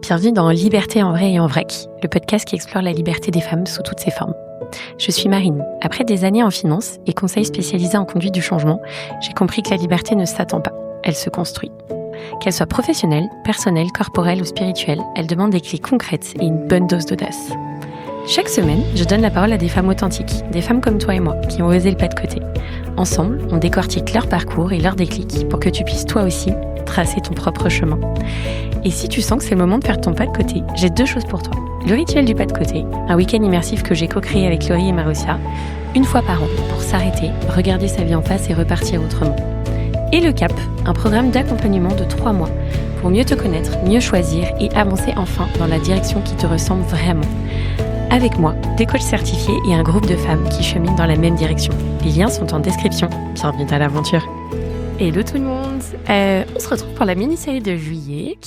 Bienvenue dans Liberté en vrai et en vrac, le podcast qui explore la liberté des femmes sous toutes ses formes. Je suis Marine. Après des années en finance et conseils spécialisés en conduite du changement, j'ai compris que la liberté ne s'attend pas, elle se construit. Qu'elle soit professionnelle, personnelle, corporelle ou spirituelle, elle demande des clés concrètes et une bonne dose d'audace. Chaque semaine, je donne la parole à des femmes authentiques, des femmes comme toi et moi, qui ont osé le pas de côté. Ensemble, on décortique leur parcours et leurs déclics pour que tu puisses toi aussi tracer ton propre chemin. Et si tu sens que c'est le moment de faire ton pas de côté, j'ai 2 choses pour toi. Le rituel du pas de côté, un week-end immersif que j'ai co-créé avec Laurie et Marussia, une fois par an, pour s'arrêter, regarder sa vie en face et repartir autrement. Et le CAP, un programme d'accompagnement de 3 mois pour mieux te connaître, mieux choisir et avancer enfin dans la direction qui te ressemble vraiment. Avec moi, des coachs certifiés et un groupe de femmes qui cheminent dans la même direction. Les liens sont en description. Bienvenue à l'aventure. Hello tout le monde. On se retrouve pour la mini-série de juillet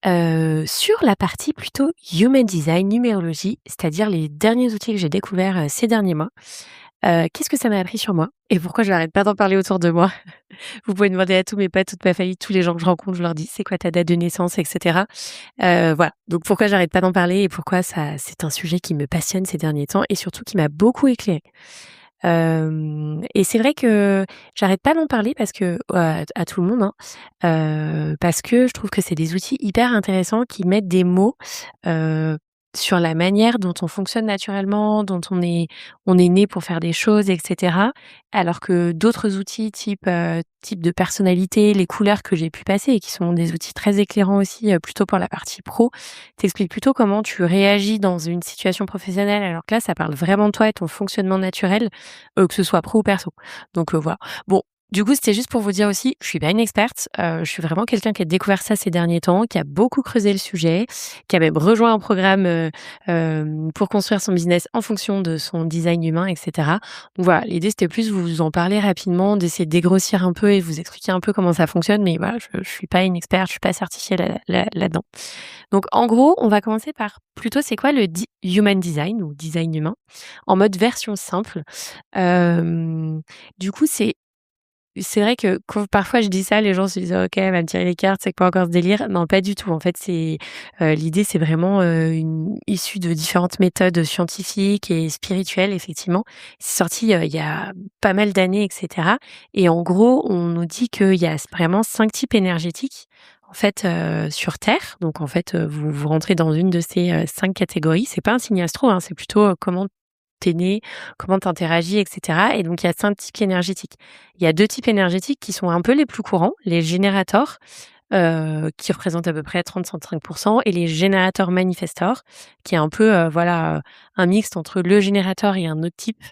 sur la partie plutôt Human Design, numérologie, c'est-à-dire les derniers outils que j'ai découverts ces derniers mois. Qu'est-ce que ça m'a appris sur moi et pourquoi je n'arrête pas d'en parler autour de moi. Vous pouvez demander à tous mes potes, toute ma famille, tous les gens que je rencontre, je leur dis c'est quoi ta date de naissance, etc. Voilà, donc pourquoi j'arrête pas d'en parler et pourquoi c'est un sujet qui me passionne ces derniers temps et surtout qui m'a beaucoup éclairée. Et c'est vrai que j'arrête pas d'en parler parce que à tout le monde, parce que je trouve que c'est des outils hyper intéressants qui mettent des mots sur la manière dont on fonctionne naturellement, dont on est né pour faire des choses, etc. Alors que d'autres outils type de personnalité, les couleurs que j'ai pu passer et qui sont des outils très éclairants aussi, plutôt pour la partie pro, t'expliquent plutôt comment tu réagis dans une situation professionnelle. Alors que là, ça parle vraiment de toi et ton fonctionnement naturel, que ce soit pro ou perso. Donc voilà. Bon, du coup, c'était juste pour vous dire aussi, je suis pas une experte, je suis vraiment quelqu'un qui a découvert ça ces derniers temps, qui a beaucoup creusé le sujet, qui a même rejoint un programme, pour construire son business en fonction de son design humain, et cetera. Donc voilà, l'idée, c'était plus vous en parler rapidement, d'essayer de dégrossir un peu et vous expliquer un peu comment ça fonctionne, mais voilà, je suis pas une experte, je suis pas certifiée là-dedans. Donc en gros, on va commencer par plutôt c'est quoi le human design ou design humain, en mode version simple. Du coup, c'est vrai que quand parfois je dis ça, les gens se disent: «OK, elle va me tirer les cartes, c'est quoi encore ce délire?» Non, pas du tout. En fait, l'idée, c'est vraiment, issue de différentes méthodes scientifiques et spirituelles, effectivement. C'est sorti, il y a pas mal d'années, et cetera et en gros, on nous dit qu'il y a vraiment 5 types énergétiques, en fait, sur Terre. Donc en fait, vous rentrez dans une de ces, 5 catégories. C'est pas un signe astro, c'est plutôt, comment t'es né, comment t'interagis, et cetera et donc il y a 5 types énergétiques. Il y a 2 types énergétiques qui sont un peu les plus courants, les générateurs, qui représentent à peu près 30-35 et les générateurs manifestors, qui est un peu, un mixte entre le générateur et un autre type,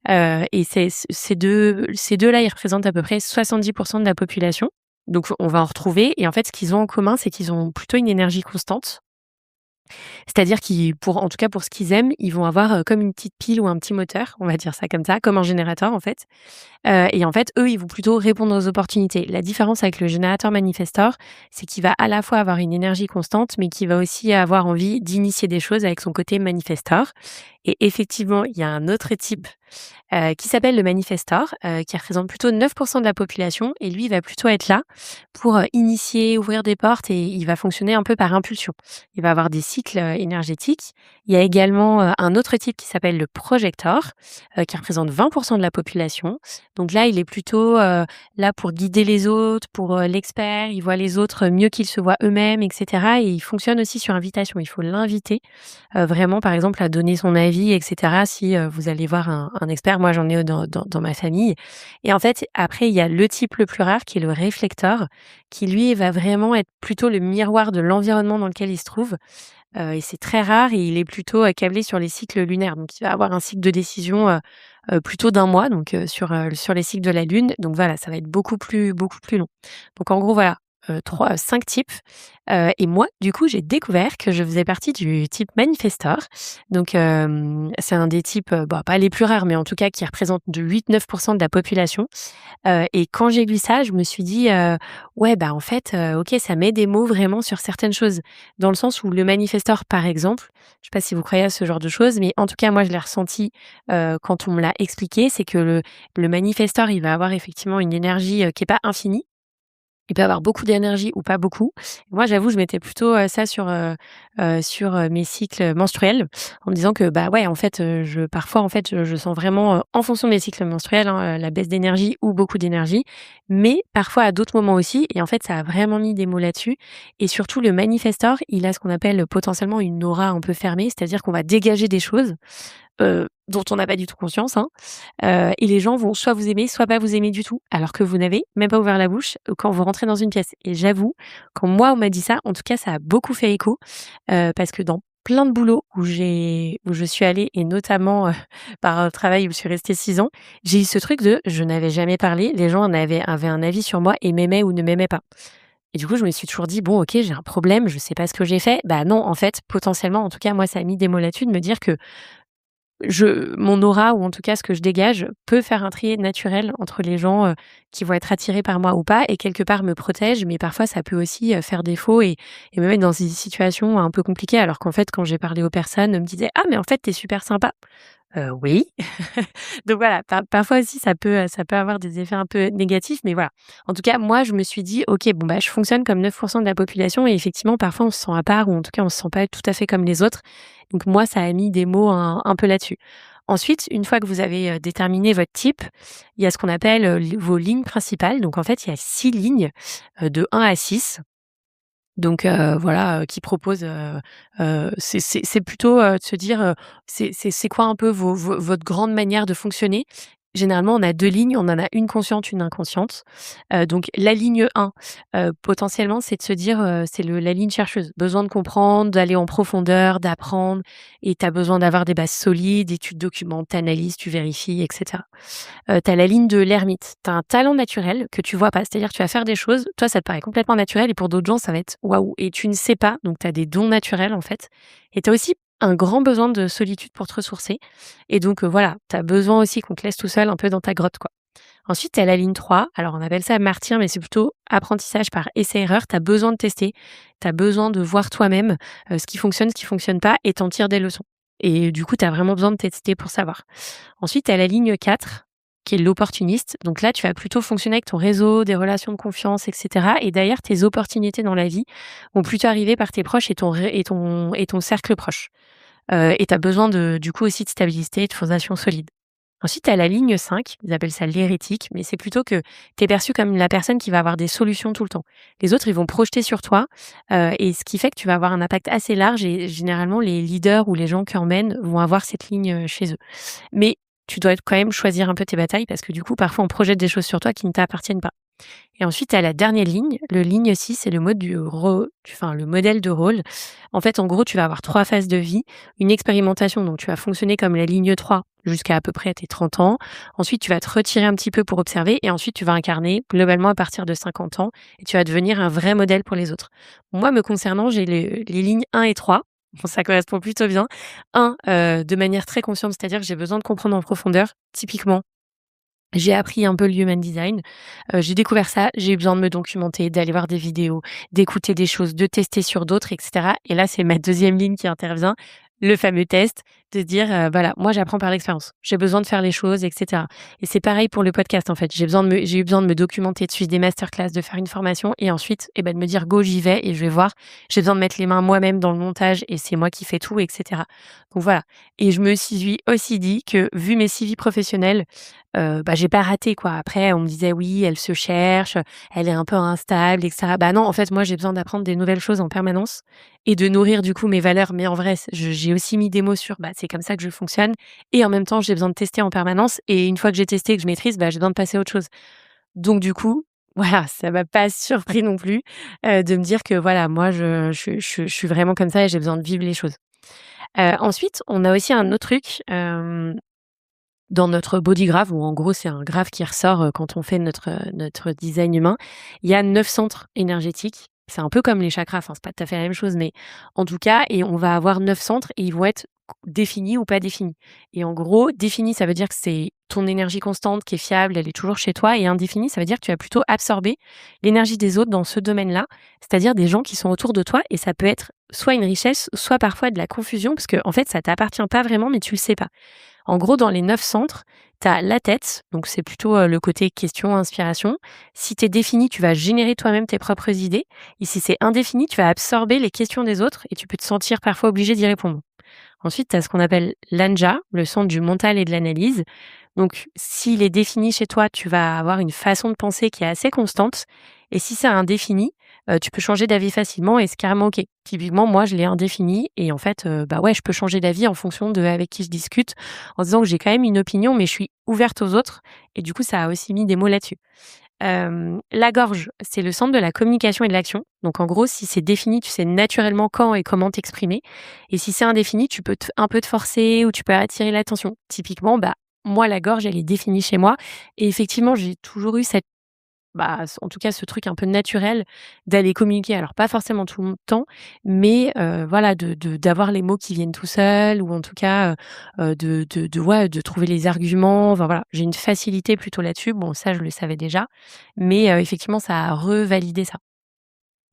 et ces deux-là, ils représentent à peu près 70 de la population. Donc on va en retrouver et en fait, ce qu'ils ont en commun, c'est qu'ils ont plutôt une énergie constante. C'est-à-dire en tout cas pour ce qu'ils aiment, ils vont avoir, comme une petite pile ou un petit moteur, on va dire ça comme ça, comme un générateur en fait. Et en fait, eux, ils vont plutôt répondre aux opportunités. La différence avec le générateur manifestor, c'est qu'il va à la fois avoir une énergie constante, mais qui va aussi avoir envie d'initier des choses avec son côté manifestor. Et effectivement, il y a un autre type, qui s'appelle le manifestor, qui représente plutôt 9 de la population et lui, il va plutôt être là pour, initier, ouvrir des portes et il va fonctionner un peu par impulsion. Il va avoir des cycles, énergétiques. Il y a également, un autre type qui s'appelle le projector, qui représente 20 de la population. Donc là, il est plutôt, là pour guider les autres, pour, l'expert. Il voit les autres mieux qu'ils se voient eux-mêmes, et cetera et il fonctionne aussi sur invitation. Il faut l'inviter, vraiment, par exemple, à donner son avis, et cetera si, vous allez voir un expert. Moi, j'en ai dans ma famille et en fait, après, il y a le type le plus rare qui est le réflecteur, qui lui, va vraiment être plutôt le miroir de l'environnement dans lequel il se trouve, et c'est très rare et il est plutôt, câblé sur les cycles lunaires. Donc il va avoir un cycle de décision, plutôt d'1 mois, donc sur les cycles de la lune. Donc voilà, ça va être beaucoup plus long. Donc en gros, voilà, 5 types, et moi, du coup, j'ai découvert que je faisais partie du type manifestor. Donc c'est un des types, pas les plus rares, mais en tout cas qui représente de 8-9 de la population, et quand j'ai lu ça, je me suis dit, «Ouais, en fait, OK, ça met des mots vraiment sur certaines choses». Dans le sens où le manifestor, par exemple, je sais pas si vous croyez à ce genre de choses, mais en tout cas, moi, je l'ai ressenti, quand on me l'a expliqué, c'est que le manifestor, il va avoir effectivement une énergie, qui est pas infinie. Il peut avoir beaucoup d'énergie ou pas beaucoup. Moi, j'avoue, je mettais plutôt, ça sur mes cycles menstruels en me disant que, bah, ouais, en fait, je parfois, en fait, je sens vraiment, en fonction de mes cycles menstruels, hein, la baisse d'énergie ou beaucoup d'énergie, mais parfois à d'autres moments aussi et en fait, ça a vraiment mis des mots là-dessus et surtout le manifestor, il a ce qu'on appelle, potentiellement une aura un peu fermée, c'est-à-dire qu'on va dégager des choses, dont on n'a pas du tout conscience, hein, et les gens vont soit vous aimer, soit pas vous aimer du tout, alors que vous n'avez même pas ouvert la bouche, quand vous rentrez dans une pièce et j'avoue, quand moi on m'a dit ça, en tout cas ça a beaucoup fait écho, parce que dans plein de boulots où je suis allée et notamment, par un travail où je suis restée 6 ans, j'ai eu ce truc de je n'avais jamais parlé, les gens avaient un avis sur moi et m'aimaient ou ne m'aimaient pas et du coup, je me suis toujours dit: «Bon OK, j'ai un problème, je sais pas ce que j'ai fait». Bah non, en fait, potentiellement, en tout cas moi ça a mis des mots là-dessus de me dire que mon aura ou en tout cas ce que je dégage peut faire un tri naturel entre les gens, qui vont être attirés par moi ou pas et quelque part me protège, mais parfois ça peut aussi, faire défaut et me mettre dans des situations un peu compliquées alors qu'en fait quand j'ai parlé aux personnes, elles me disaient: «Ah mais en fait tu es super sympa». Oui. Donc voilà, parfois aussi ça peut avoir des effets un peu négatifs, mais voilà. En tout cas, moi je me suis dit: «OK, bon bah je fonctionne comme 9 de la population» et effectivement parfois on se sent à part ou en tout cas on se sent pas tout à fait comme les autres. Donc moi ça a mis des mots un peu là-dessus. Ensuite, une fois que vous avez, déterminé votre type, il y a ce qu'on appelle, vos lignes principales. Donc en fait, il y a 6 lignes, de 1 à 6. Donc voilà, qui propose, c'est plutôt, de se dire, c'est quoi un peu votre grande manière de fonctionner? Généralement, on a 2 lignes, on en a une consciente, une inconsciente. Donc la ligne 1, potentiellement, c'est de se dire, c'est la ligne chercheuse. Besoin de comprendre, d'aller en profondeur, d'apprendre et tu as besoin d'avoir des bases solides et tu te documentes, tu analyses, tu vérifies et cetera. Tu as la ligne de l'ermite. Tu as un talent naturel que tu vois pas. C'est-à-dire que tu vas faire des choses, toi, ça te paraît complètement naturel et pour d'autres gens, ça va être waouh et tu ne sais pas, donc tu as des dons naturels, en fait et tu as aussi un grand besoin de solitude pour te ressourcer et donc voilà, tu as besoin aussi qu'on te laisse tout seul un peu dans ta grotte, quoi. Ensuite, tu as la ligne 3. Alors on appelle ça martyr, mais c'est plutôt apprentissage par essai-erreur. Tu as besoin de tester, tu as besoin de voir toi-même, ce qui fonctionne pas et t'en tires des leçons et du coup, tu as vraiment besoin de tester pour savoir. Ensuite, tu as la ligne 4 qui est l'opportuniste. Donc là, tu vas plutôt fonctionner avec ton réseau, des relations de confiance et cetera et d'ailleurs, tes opportunités dans la vie vont plutôt arriver par tes proches et ton cercle proche. Et tu as besoin du coup aussi de stabilité et de fondations solides. Ensuite, tu as la ligne 5, ils appellent ça l'hérétique, mais c'est plutôt que tu es perçu comme la personne qui va avoir des solutions tout le temps. Les autres, ils vont projeter sur toi, et ce qui fait que tu vas avoir un impact assez large et généralement les leaders ou les gens qui emmènent vont avoir cette ligne, chez eux. Mais tu dois quand même choisir un peu tes batailles parce que du coup, parfois, on projette des choses sur toi qui ne t'appartiennent pas. Et ensuite, tu as la dernière ligne, le ligne 6, c'est le mode le modèle de rôle. En fait, en gros, tu vas avoir 3 phases de vie. Une expérimentation, donc tu vas fonctionner comme la ligne 3 jusqu'à peu près tes 30 ans. Ensuite, tu vas te retirer un petit peu pour observer et ensuite tu vas incarner globalement à partir de 50 ans et tu vas devenir un vrai modèle pour les autres. Moi, me concernant, j'ai les lignes 1 et 3. Bon, ça correspond plutôt bien. 1, de manière très consciente, c'est-à-dire que j'ai besoin de comprendre en profondeur. Typiquement, j'ai appris un peu le human design, j'ai découvert ça, j'ai eu besoin de me documenter, d'aller voir des vidéos, d'écouter des choses, de tester sur d'autres et cetera et là, c'est ma deuxième ligne qui intervient, le fameux test, de se dire, voilà, moi j'apprends par l'expérience. J'ai besoin de faire les choses et cetera et c'est pareil pour le podcast, en fait. J'ai eu besoin de me documenter, de suivre des masterclass, de faire une formation et ensuite, de me dire: «Go, j'y vais et je vais voir». J'ai besoin de mettre les mains moi-même dans le montage et c'est moi qui fais tout et cetera donc voilà et je me suis aussi dit que vu mes CV professionnels, j'ai pas raté quoi. Après on me disait: «Oui, elle se cherche, elle est un peu instable et cetera». Bah non, en fait, moi j'ai besoin d'apprendre des nouvelles choses en permanence et de nourrir du coup mes valeurs. Mais en vrai, j'ai aussi mis des mots sur, c'est comme ça que je fonctionne et en même temps, j'ai besoin de tester en permanence et une fois que j'ai testé et que je maîtrise, j'ai besoin de passer à autre chose. Donc du coup, voilà, ça m'a pas surpris non plus, de me dire que voilà, moi je suis vraiment comme ça et j'ai besoin de vivre les choses. Ensuite, on a aussi un autre truc, dans notre body graph, où en gros, c'est un graphe qui ressort, quand on fait notre design humain. Il y a 9 centres énergétiques. C'est un peu comme les chakras, enfin, c'est pas tout à fait la même chose, mais en tout cas et on va avoir 9 centres et ils vont être définie ou pas définie. Et en gros, définie, ça veut dire que c'est ton énergie constante qui est fiable, elle est toujours chez toi et indéfinie, ça veut dire que tu vas plutôt absorber l'énergie des autres dans ce domaine-là, c'est-à-dire des gens qui sont autour de toi et ça peut être soit une richesse, soit parfois de la confusion parce que en fait, ça t'appartient pas vraiment mais tu le sais pas. En gros, dans les 9 centres, tu as la tête, donc c'est plutôt, le côté question, inspiration. Si tu es défini, tu vas générer toi-même tes propres idées et si c'est indéfini, tu vas absorber les questions des autres et tu peux te sentir parfois obligé d'y répondre. Ensuite, tu as ce qu'on appelle l'anja, le centre du mental et de l'analyse. Donc, s'il est défini chez toi, tu vas avoir une façon de penser qui est assez constante. Et si c'est indéfini, tu peux changer d'avis facilement et c'est carrément OK. Typiquement, moi, je l'ai indéfini et en fait, bah, ouais, je peux changer d'avis en fonction de avec qui je discute, en disant que j'ai quand même une opinion, mais je suis ouverte aux autres et du coup, ça a aussi mis des mots là-dessus. La gorge, c'est le centre de la communication et de l'action. Donc en gros, si c'est défini, tu sais naturellement quand et comment t'exprimer. Et si c'est indéfini, tu peux un peu te forcer ou tu peux attirer l'attention. Typiquement, bah, moi, la gorge, elle est définie chez moi. Et effectivement, j'ai toujours eu cette bah, en tout cas, ce truc un peu naturel d'aller communiquer. Alors pas forcément tout le temps, mais voilà, d'avoir les mots qui viennent tout seuls ou en tout cas, ouais, de trouver les arguments. Enfin voilà, j'ai une facilité plutôt là-dessus. Bon, ça, je le savais déjà, mais effectivement, ça a revalidé ça.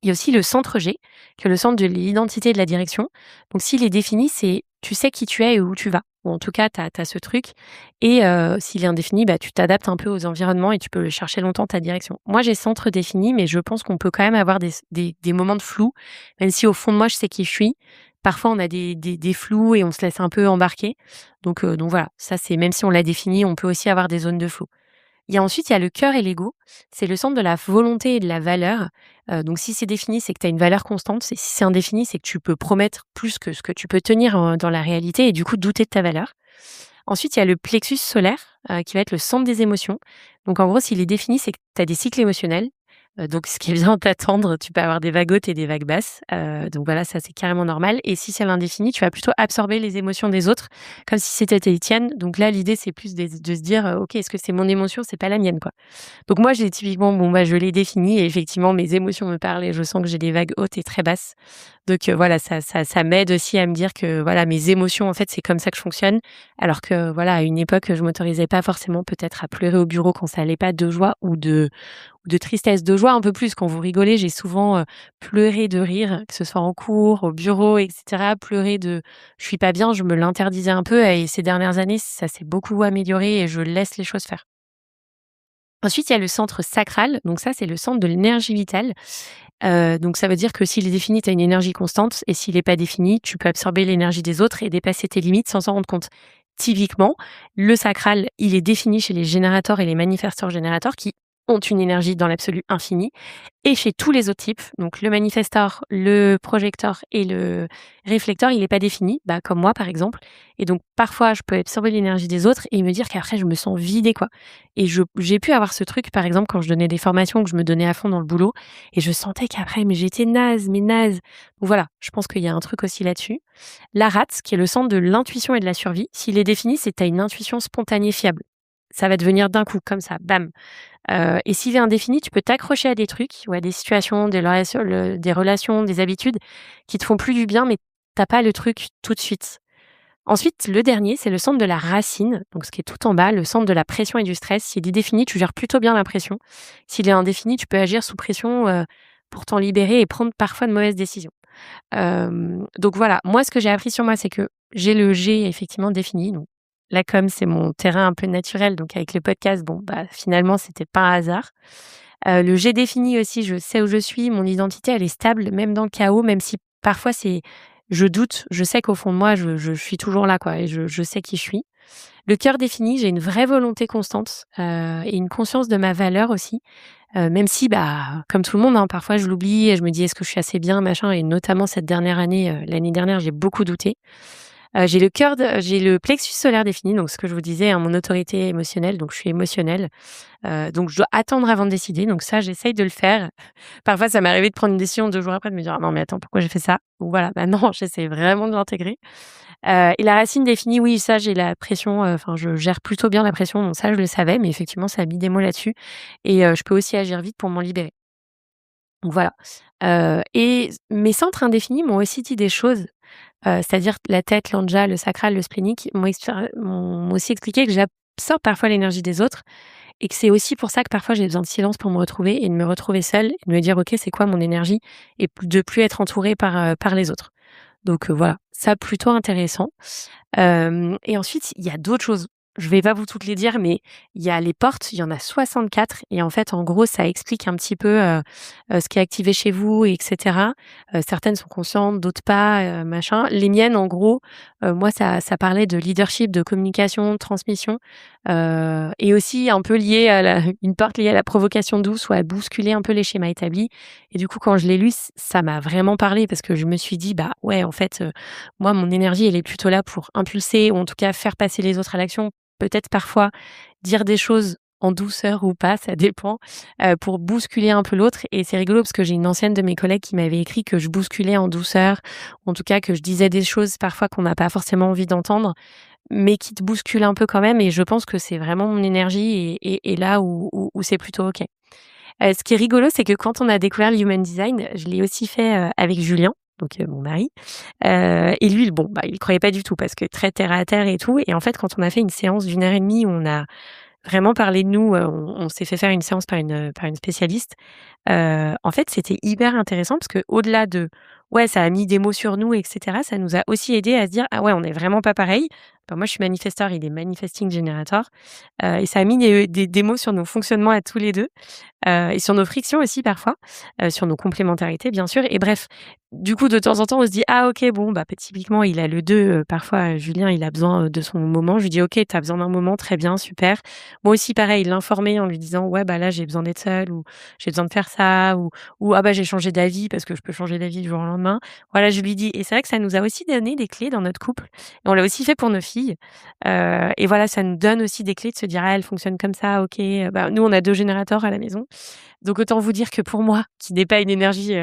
Il y a aussi le centre G, qui est le centre de l'identité et de la direction. Donc s'il est défini, c'est tu sais qui tu es et où tu vas. Ou en tout cas, tu as ce truc et s'il est indéfini, bah, tu t'adaptes un peu aux environnements et tu peux chercher longtemps ta direction. Moi, j'ai centre défini, mais je pense qu'on peut quand même avoir des moments de flou, même si au fond de moi, je sais qui je suis. Parfois, on a des flous et on se laisse un peu embarquer. Donc voilà, ça c'est même si on l'a défini, on peut aussi avoir des zones de flou. Il y a le cœur et l'ego. C'est le centre de la volonté et de la valeur. Donc si c'est défini, c'est que tu as une valeur constante. Et si c'est indéfini, c'est que tu peux promettre plus que ce que tu peux tenir, dans la réalité et du coup douter de ta valeur. Ensuite, il y a le plexus solaire, qui va être le centre des émotions. Donc en gros, s'il est défini, c'est que tu as des cycles émotionnels. Donc ce qui vient t'attendre, tu peux avoir des vagues hautes et des vagues basses. Donc voilà, ça c'est carrément normal et si c'est l'indéfini, tu vas plutôt absorber les émotions des autres comme si c'était les tiennes. Donc là, l'idée, c'est plus de se dire: «OK, est-ce que c'est mon émotion? C'est pas la mienne, quoi». Donc moi, j'ai typiquement, bon, bah, je l'ai défini et effectivement, mes émotions me parlent et je sens que j'ai des vagues hautes et très basses. Donc voilà, ça m'aide aussi à me dire que, voilà, mes émotions, en fait, c'est comme ça que je fonctionne. Alors que, voilà, à une époque, je m'autorisais pas forcément peut-être à pleurer au bureau quand ça allait pas de joie ou de tristesse. De joie un peu plus, quand vous rigolez, j'ai souvent, pleuré de rire, que ce soit en cours, au bureau et cetera. Pleurer de: «Je suis pas bien», je me l'interdisais un peu et ces dernières années, ça s'est beaucoup amélioré et je laisse les choses faire. Ensuite, il y a le centre sacral, donc ça, c'est le centre de l'énergie vitale. Donc ça veut dire que s'il est défini, tu as une énergie constante et s'il est pas défini, tu peux absorber l'énergie des autres et dépasser tes limites sans s'en rendre compte. Typiquement, le sacral, il est défini chez les générateurs et les manifesteurs générateurs qui ont une énergie dans l'absolu infinie et chez tous les autres types, donc le manifestor, le projecteur et le réflecteur, il est pas défini, bah, comme moi par exemple et donc parfois je peux absorber l'énergie des autres et me dire qu'après je me sens vidée quoi et j'ai pu avoir ce truc par exemple quand je donnais des formations, que je me donnais à fond dans le boulot et je sentais qu'après mais j'étais naze, mais naze. Donc voilà, je pense qu'il y a un truc aussi là-dessus. La rate, qui est le centre de l'intuition et de la survie, s'il est défini, c'est que tu as une intuition spontanée fiable. Ça va te venir d'un coup comme ça, bam. Et s'il est indéfini, tu peux t'accrocher à des trucs ou à des situations, des relations, des habitudes qui te font plus du bien, mais tu pas le truc tout de suite. Ensuite, le dernier, c'est le centre de la racine, donc ce qui est tout en bas, le centre de la pression et du stress. S'il est défini, tu gères plutôt bien la pression. S'il est indéfini, tu peux agir sous pression, pour t'en libérer et prendre parfois de mauvaises décisions. Donc voilà, moi, ce que j'ai appris sur moi, c'est que j'ai le G effectivement défini, donc la com, c'est mon terrain un peu naturel, donc avec le podcast, bon, bah, finalement, c'était pas un hasard. Le G défini aussi, je sais où je suis, mon identité, elle est stable, même dans le chaos, même si parfois je doute, je sais qu'au fond de moi, je suis toujours là, quoi et je sais qui je suis. Le cœur défini, j'ai une vraie volonté constante, et une conscience de ma valeur aussi. Même si, bah, comme tout le monde, hein, parfois je l'oublie et je me dis: «Est-ce que je suis assez bien?» machin et notamment cette dernière année, l'année dernière, j'ai beaucoup douté. J'ai le plexus solaire défini, donc ce que je vous disais, hein, mon autorité émotionnelle, donc je suis émotionnelle. Donc je dois attendre avant de décider, donc ça, j'essaye de le faire. Parfois, ça m'est arrivé de prendre une décision 2 jours après, de me dire: «Ah non, mais attends, pourquoi j'ai fait ça?» donc voilà, maintenant j'essaie vraiment de l'intégrer. Et la racine définie, oui, ça, j'ai la pression, enfin, je gère plutôt bien la pression, donc ça, je le savais, mais effectivement, ça a mis des mots là-dessus et je peux aussi agir vite pour m'en libérer. Donc voilà, et mes centres indéfinis m'ont aussi dit des choses. C'est-à-dire la tête, l'anja, le sacral, le splénique m'ont aussi expliqué que j'absorbe parfois l'énergie des autres et que c'est aussi pour ça que parfois j'ai besoin de silence pour me retrouver et de me retrouver seule et de me dire: «OK, c'est quoi mon énergie?» et de plus être entourée par les autres. Donc voilà, ça plutôt intéressant. Et ensuite, il y a d'autres choses. Je vais pas vous toutes les dire, mais il y a les portes, il y en a 64 et en fait, en gros, ça explique un petit peu, ce qui est activé chez vous et cetera. Certaines sont conscientes, d'autres pas, machin. Les miennes, en gros, moi, ça parlait de leadership, de communication, de transmission, et aussi un peu lié à la une porte liée à la provocation douce ou à bousculer un peu les schémas établis et du coup, quand je l'ai lu, ça m'a vraiment parlé parce que je me suis dit: «Bah, ouais, en fait, moi, mon énergie, elle est plutôt là pour impulser ou en tout cas faire passer les autres à l'action. Peut-être parfois dire des choses en douceur ou pas, ça dépend, pour bousculer un peu l'autre et c'est rigolo parce que j'ai une ancienne de mes collègues qui m'avait écrit que je bousculais en douceur, ou en tout cas que je disais des choses parfois qu'on n'a pas forcément envie d'entendre, mais qui te bousculent un peu quand même et je pense que c'est vraiment mon énergie et là où c'est plutôt OK. Ce qui est rigolo, c'est que quand on a découvert le human design, je l'ai aussi fait, avec Julien, donc mon mari, et lui, bon, bah, il croyait pas du tout parce que très terre à terre et tout et en fait, quand on a fait une séance d'1 heure et demie où on a vraiment parlé de nous, on s'est fait faire une séance par une spécialiste. En fait, c'était hyper intéressant parce qu'au-delà de ouais, ça a mis des mots sur nous et cetera, ça nous a aussi aidé à se dire: «Ah ouais, on n'est vraiment pas pareil». Enfin, moi, je suis manifesteur, il est manifesting generator, et ça a mis des mots sur nos fonctionnements à tous les 2. Et sur nos frictions aussi parfois, sur nos complémentarités bien sûr et bref, du coup de temps en temps on se dit: «Ah OK bon bah typiquement il a le 2 parfois Julien il a besoin, de son moment». Je lui dis: «OK, tu as besoin d'un moment, très bien, super». Moi aussi pareil, l'informer en lui disant: «Ouais bah là j'ai besoin d'être seule» ou «J'ai besoin de faire ça» ou «Ah bah j'ai changé d'avis» parce que je peux changer d'avis du jour au lendemain. Voilà, je lui dis et c'est vrai que ça nous a aussi donné des clés dans notre couple et on l'a aussi fait pour nos filles, et voilà, ça nous donne aussi des clés de se dire: «Ah elle fonctionne comme ça, OK». Bah nous on a 2 générateurs à la maison donc autant vous dire que pour moi, qui n'ai pas une énergie,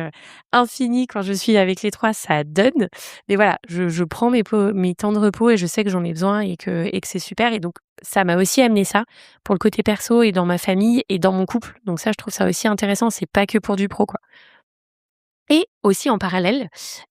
infinie quand je suis avec les 3, ça donne. Mais voilà, je prends mes temps de repos et je sais que j'en ai besoin et que c'est super et donc ça m'a aussi amené ça pour le côté perso et dans ma famille et dans mon couple. Donc ça, je trouve ça aussi intéressant, c'est pas que pour du pro, quoi. Et aussi en parallèle,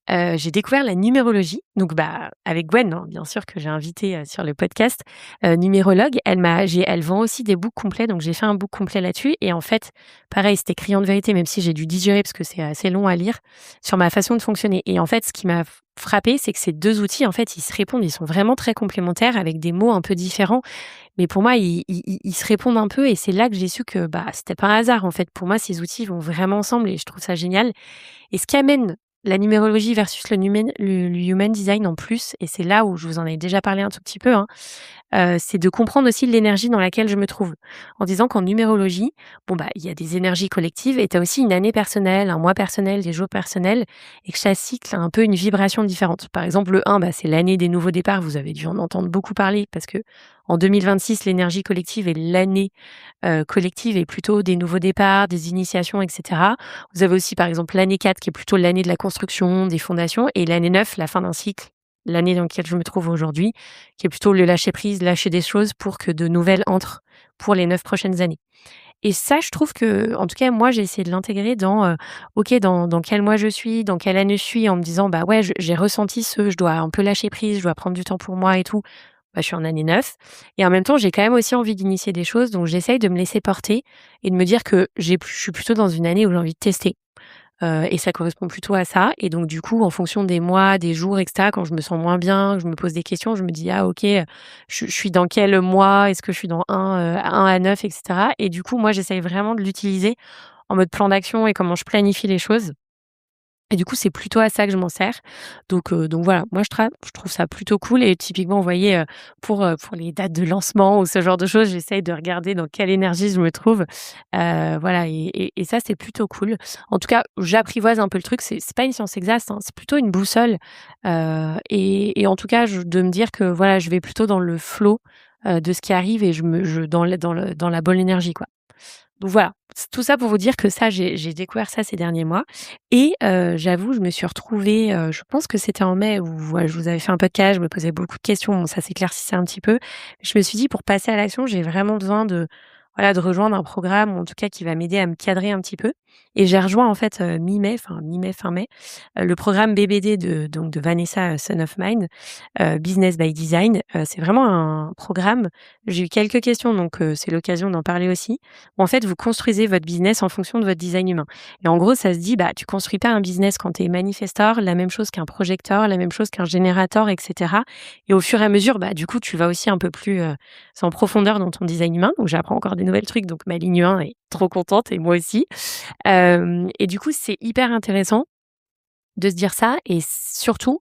j'ai découvert la numérologie, donc bah, avec Gwen, hein, bien sûr que j'ai invitée, sur le podcast, numérologue. Elle vend aussi des books complets, donc j'ai fait un book complet là-dessus et en fait, pareil, c'était criant de vérité, même si j'ai dû digérer parce que c'est assez long à lire, sur ma façon de fonctionner et en fait, ce qui m'a frappée, c'est que ces 2 outils, en fait, ils se répondent, ils sont vraiment très complémentaires avec des mots un peu différents. Mais pour moi, ils se répondent un peu et c'est là que j'ai su que, bah, c'était pas un hasard, en fait. Pour moi, ces outils vont vraiment ensemble et je trouve ça génial. Et ce qui amène la numérologie versus le human design en plus, et c'est là où je vous en ai déjà parlé un tout petit peu, hein, c'est de comprendre aussi l'énergie dans laquelle je me trouve. En disant qu'en numérologie, bon, bah, il y a des énergies collectives et tu as aussi une année personnelle, un mois personnel, des jours personnels et que chaque cycle a un peu une vibration différente. Par exemple, le 1, bah, c'est l'année des nouveaux départs. Vous avez dû en entendre beaucoup parler parce que en 2026, l'énergie collective et l'année, collective est plutôt des nouveaux départs, des initiations et cetera. Vous avez aussi, par exemple, l'année 4 qui est plutôt l'année de la construction, des fondations et l'année 9, la fin d'un cycle, l'année dans laquelle je me trouve aujourd'hui, qui est plutôt le lâcher prise, lâcher des choses pour que de nouvelles entrent pour les 9 prochaines années. Et ça, je trouve que, en tout cas, moi, j'ai essayé de l'intégrer dans, OK, dans quel mois je suis, dans quelle année je suis, en me disant: «Bah, ouais, j'ai ressenti je dois un peu lâcher prise, je dois prendre du temps pour moi et tout». Bah, je suis en année 9 et en même temps, j'ai quand même aussi envie d'initier des choses, donc j'essaye de me laisser porter et de me dire que je suis plutôt dans une année où j'ai envie de tester. Et ça correspond plutôt à ça et donc du coup, en fonction des mois, des jours et cetera, quand je me sens moins bien, que je me pose des questions, je me dis: «Ah OK, je suis dans quel mois? Est-ce que je suis dans 1 à 9 et cetera et du coup, moi, j'essaye vraiment de l'utiliser en mode plan d'action et comment je planifie les choses et du coup, c'est plutôt à ça que je m'en sers. Donc voilà, moi je trouve ça plutôt cool et typiquement, vous voyez, pour les dates de lancement ou ce genre de choses, j'essaye de regarder dans quelle énergie je me trouve. Voilà et ça, c'est plutôt cool. En tout cas, j'apprivoise un peu le truc. C'est pas une science exacte, hein, c'est plutôt une boussole, et en tout cas, de me dire que, voilà, je vais plutôt dans le flow, de ce qui arrive et je dans la bonne énergie, quoi. Donc voilà, tout ça pour vous dire que ça, j'ai découvert ça ces derniers mois et j'avoue, je me suis retrouvée, je pense que c'était en mai où voilà, je vous avais fait un podcast, je me posais beaucoup de questions, bon ça s'éclaircissait un petit peu. Je me suis dit pour passer à l'action, j'ai vraiment besoin de voilà, de rejoindre un programme ou en tout cas qui va m'aider à me cadrer un petit peu et j'ai rejoint en fait, mi-mai, fin mai, le programme BBD de Vanessa, Son of Mine, Business by Design. C'est vraiment un programme j'ai eu quelques questions donc c'est l'occasion d'en parler aussi. Où en fait, vous construisez votre business en fonction de votre design humain et en gros, ça se dit, bah, tu construis pas un business quand tu es manifestor, la même chose qu'un projecteur, la même chose qu'un générateur et cetera et au fur et à mesure, bah, du coup, tu vas aussi un peu plus, en profondeur dans ton design humain donc j'apprends encore des nouvelles trucs donc ma ligne 1 est trop contente et moi aussi. Hem et du coup, c'est hyper intéressant de se dire ça et surtout,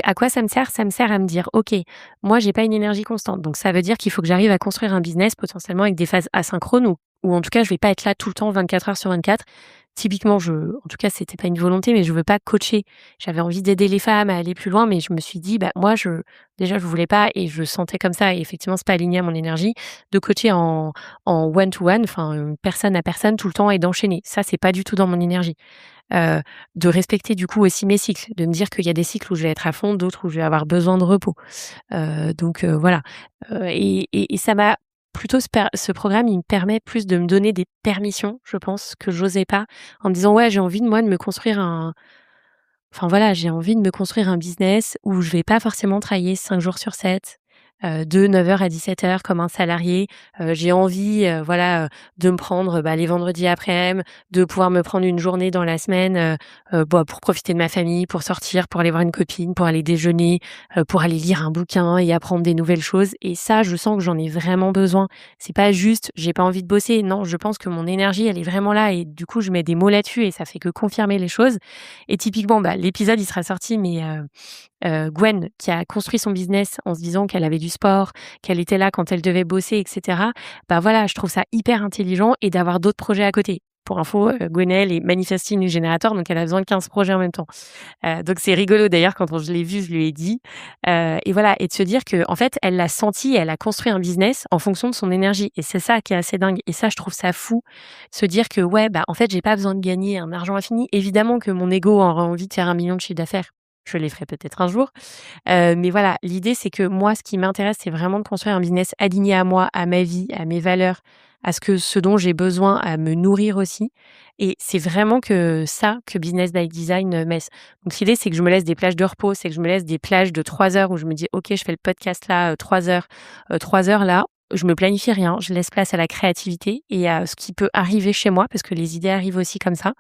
à quoi ça me sert? Ça me sert à me dire: «OK, moi j'ai pas une énergie constante, donc ça veut dire qu'il faut que j'arrive à construire un business potentiellement avec des phases asynchrones ou en tout cas je vais pas être là tout le temps 24 heures sur 24». Typiquement, en tout cas, c'était pas une volonté, mais je veux pas coacher. J'avais envie d'aider les femmes à aller plus loin, mais je me suis dit: «Bah, moi déjà je voulais pas et je sentais comme ça et effectivement c'est pas aligné à mon énergie de coacher en one to one, enfin, personne à personne tout le temps et d'enchaîner. Ça, c'est pas du tout dans mon énergie». Heu, de respecter du coup aussi mes cycles, de me dire qu'il y a des cycles où je vais être à fond, d'autres où je vais avoir besoin de repos. Voilà, et ça m'a plutôt ce programme, il me permet plus de me donner des permissions, je pense, que j'osais pas, en me disant: «Ouais, j'ai envie de moi de me construire un» enfin voilà, j'ai envie de me construire un business où je vais pas forcément travailler 5 jours sur 7, de 9 heures à 17 heures comme un salarié. J'ai envie, de me prendre, bah, les vendredis après-midi, de pouvoir me prendre une journée dans la semaine, pour profiter de ma famille, pour sortir, pour aller voir une copine, pour aller déjeuner, pour aller lire un bouquin et apprendre des nouvelles choses et ça, je sens que j'en ai vraiment besoin. C'est pas juste: «J'ai pas envie de bosser». Non, je pense que mon énergie, elle est vraiment là et du coup, je mets des mots là-dessus et ça fait que confirmer les choses et typiquement, bah, l'épisode, il sera sorti, mais Gwen, qui a construit son business en se disant qu'elle avait du sport, qu'elle était là quand elle devait bosser et cetera. Bah, voilà, je trouve ça hyper intelligent et d'avoir d'autres projets à côté. Pour info, Gwenaëlle est manifesting générateur, donc elle a besoin de 15 projets en même temps. Donc c'est rigolo d'ailleurs quand je l'ai vu, je lui ai dit, et voilà et de se dire qu'en fait, elle l'a senti, elle a construit un business en fonction de son énergie et c'est ça qui est assez dingue et ça, je trouve ça fou, se dire que ouais, bah, en fait, j'ai pas besoin de gagner un argent infini. Évidemment que mon ego aurait envie de faire 1 million de chiffre d'affaires. Je les ferai peut-être un jour, mais voilà, l'idée, c'est que moi, ce qui m'intéresse, c'est vraiment de construire un business aligné à moi, à ma vie, à mes valeurs, à ce dont j'ai besoin, à me nourrir aussi et c'est vraiment que ça, que Business by Design, donc l'idée, c'est que je me laisse des plages de repos, c'est que je me laisse des plages de 3 heures où je me dis: «OK, je fais le podcast là, 3 heures, 3 heures là, je me planifie rien, je laisse place à la créativité et à ce qui peut arriver chez moi» parce que les idées arrivent aussi comme ça.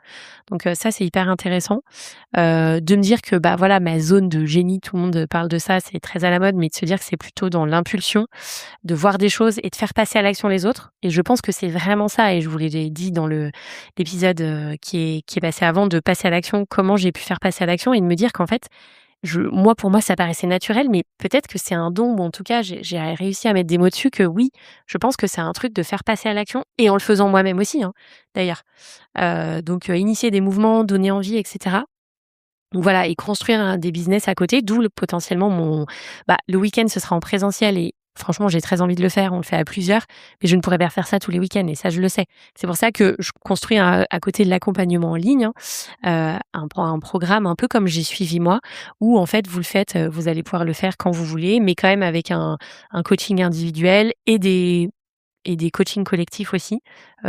Donc ça, c'est hyper intéressant. De me dire que, bah, voilà, ma zone de génie, tout le monde parle de ça, c'est très à la mode, mais de se dire que c'est plutôt dans l'impulsion, de voir des choses et de faire passer à l'action les autres et je pense que c'est vraiment ça et je vous l'ai dit dans l'épisode, qui est passé avant, de passer à l'action, comment j'ai pu faire passer à l'action et de me dire qu'en fait, pour moi, ça paraissait naturel, mais peut-être que c'est un don ou en tout cas, j'ai réussi à mettre des mots dessus que oui, je pense que c'est un truc de faire passer à l'action et en le faisant moi-même aussi, hein, d'ailleurs. Initier des mouvements, donner envie et cetera. Donc voilà et construire des business à côté, d'où potentiellement le week-end, ce sera en présentiel et franchement, j'ai très envie de le faire. On le fait à plusieurs, mais je ne pourrais pas faire ça tous les week-ends et ça, je le sais. C'est pour ça que je construis à côté de l'accompagnement en ligne, un programme un peu comme j'ai suivi moi, où en fait, vous le faites, vous allez pouvoir le faire quand vous voulez, mais quand même avec un coaching individuel et des coachings collectifs aussi,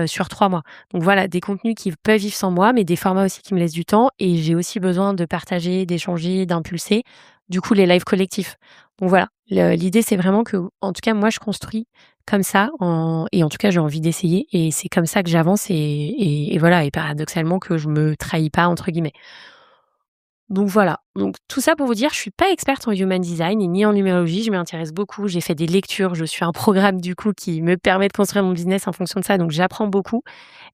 sur 3 mois. Donc voilà, des contenus qui peuvent vivre sans moi, mais des formats aussi qui me laissent du temps et j'ai aussi besoin de partager, d'échanger, d'impulser, du coup les lives collectifs. Donc voilà, l'idée c'est vraiment que, en tout cas moi je construis comme ça et en tout cas j'ai envie d'essayer et c'est comme ça que j'avance et voilà et paradoxalement que je me «trahis pas» entre guillemets. Donc voilà, donc tout ça pour vous dire, je suis pas experte en human design et ni en numérologie, je m'y intéresse beaucoup, j'ai fait des lectures, je suis un programme du coup qui me permet de construire mon business en fonction de ça, donc j'apprends beaucoup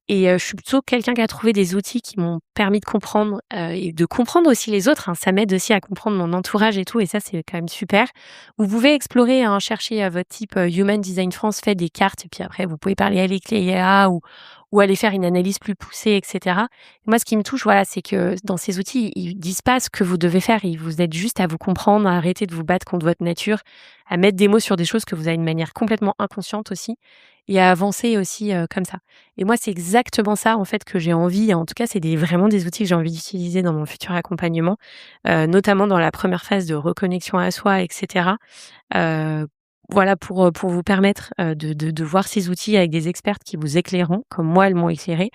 et je suis plutôt quelqu'un qui a trouvé des outils qui m'ont permis de comprendre, et de comprendre aussi les autres, hein. Ça m'aide aussi à comprendre mon entourage et tout et ça, c'est quand même super. Vous pouvez explorer, hein, chercher, votre type, Human Design France fait des cartes et puis après vous pouvez parler avec les IA ou aller faire une analyse plus poussée et cetera. Moi, ce qui me touche, voilà, c'est que dans ces outils, ils disent pas ce que vous devez faire, ils vous aident juste à vous comprendre, à arrêter de vous battre contre votre nature, à mettre des mots sur des choses que vous avez de manière complètement inconsciente aussi et à avancer aussi, comme ça. Et moi, c'est exactement ça, en fait, que j'ai envie en tout cas, c'est vraiment des outils que j'ai envie d'utiliser dans mon futur accompagnement, notamment dans la première phase de reconnexion à soi et cetera. Heu, voilà, pour vous permettre, de voir ces outils avec des expertes qui vous éclaireront, comme moi elles m'ont éclairée.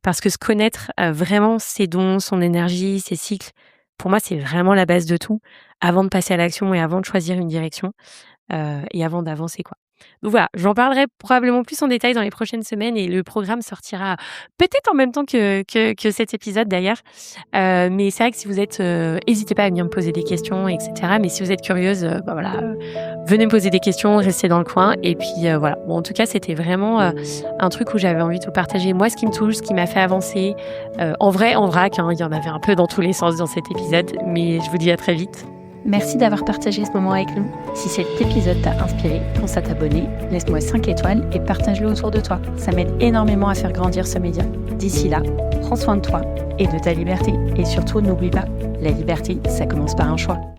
Parce que se connaître, vraiment ses dons, son énergie, ses cycles, pour moi, c'est vraiment la base de tout, avant de passer à l'action et avant de choisir une direction, et avant d'avancer, quoi. Donc voilà, j'en parlerai probablement plus en détail dans les prochaines semaines et le programme sortira peut-être en même temps que cet épisode d'ailleurs. Mais c'est vrai que si vous êtes, hésitez pas à venir me poser des questions et cetera. Mais si vous êtes curieuse, bah, voilà, venez me poser des questions, restez dans le coin et puis, voilà. Bon, en tout cas, c'était vraiment, un truc où j'avais envie de vous partager, moi, ce qui me touche, ce qui m'a fait avancer, en vrai, en vrac, hein. Il y en avait un peu dans tous les sens dans cet épisode, mais je vous dis à très vite. Merci d'avoir partagé ce moment avec nous. Si cet épisode t'a inspiré, pense à t'abonner, laisse-moi 5 étoiles et partage-le autour de toi. Ça m'aide énormément à faire grandir ce média. D'ici là, prends soin de toi et de ta liberté. Et surtout, n'oublie pas, la liberté, ça commence par un choix.